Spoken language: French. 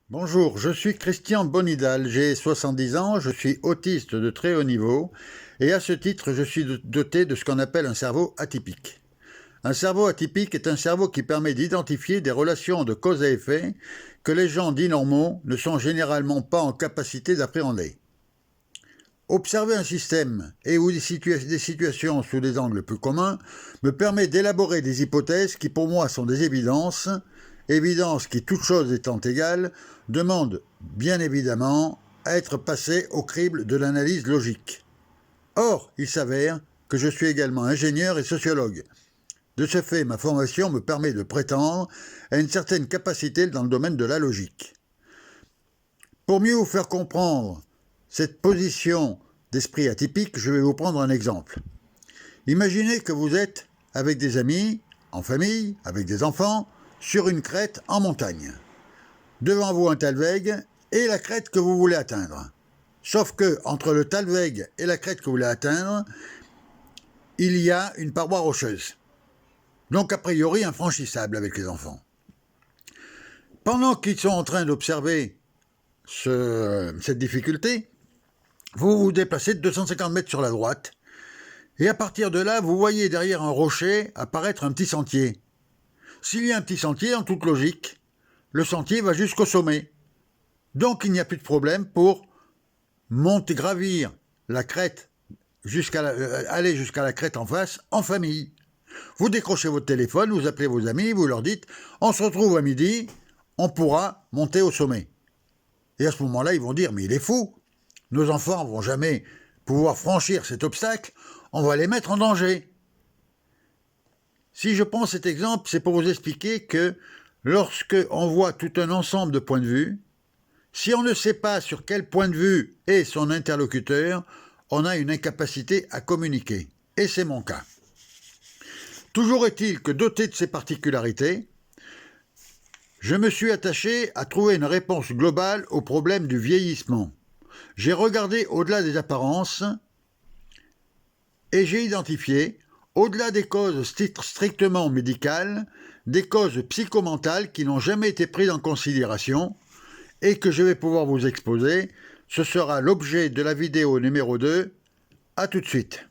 Bonjour, je suis Christian Bonidal, j'ai 70 ans, je suis autiste de très haut niveau et à ce titre je suis doté de ce qu'on appelle un cerveau atypique. Un cerveau atypique est un cerveau qui permet d'identifier des relations de cause à effet que les gens dits normaux ne sont généralement pas en capacité d'appréhender. Observer un système et ou des situations sous des angles plus communs me permet d'élaborer des hypothèses qui pour moi sont des évidences, évidences qui, toute chose étant égale, demandent bien évidemment à être passées au crible de l'analyse logique. Or, il s'avère que je suis également ingénieur et sociologue. De ce fait, ma formation me permet de prétendre à une certaine capacité dans le domaine de la logique. Pour mieux vous faire comprendre cette position d'esprit atypique, je vais vous prendre un exemple. Imaginez que vous êtes avec des amis, en famille, avec des enfants, sur une crête en montagne. Devant vous un talweg et la crête que vous voulez atteindre. Sauf que entre le talweg et la crête que vous voulez atteindre, il y a une paroi rocheuse. Donc a priori infranchissable avec les enfants. Pendant qu'ils sont en train d'observer cette difficulté, vous vous déplacez de 250 mètres sur la droite, et à partir de là, vous voyez derrière un rocher apparaître un petit sentier. S'il y a un petit sentier, en toute logique, le sentier va jusqu'au sommet. Donc il n'y a plus de problème pour monter, gravir la crête, aller jusqu'à la crête en face, en famille. Vous décrochez votre téléphone, vous appelez vos amis, vous leur dites « on se retrouve à midi, on pourra monter au sommet ». Et à ce moment-là, ils vont dire « mais il est fou, nos enfants ne vont jamais pouvoir franchir cet obstacle, on va les mettre en danger ». Si je prends cet exemple, c'est pour vous expliquer que lorsque on voit tout un ensemble de points de vue, si on ne sait pas sur quel point de vue est son interlocuteur, on a une incapacité à communiquer. Et c'est mon cas. Toujours est-il que doté de ces particularités, je me suis attaché à trouver une réponse globale au problème du vieillissement. J'ai regardé au-delà des apparences et j'ai identifié, au-delà des causes strictement médicales, des causes psychomentales qui n'ont jamais été prises en considération et que je vais pouvoir vous exposer. Ce sera l'objet de la vidéo numéro 2. À tout de suite.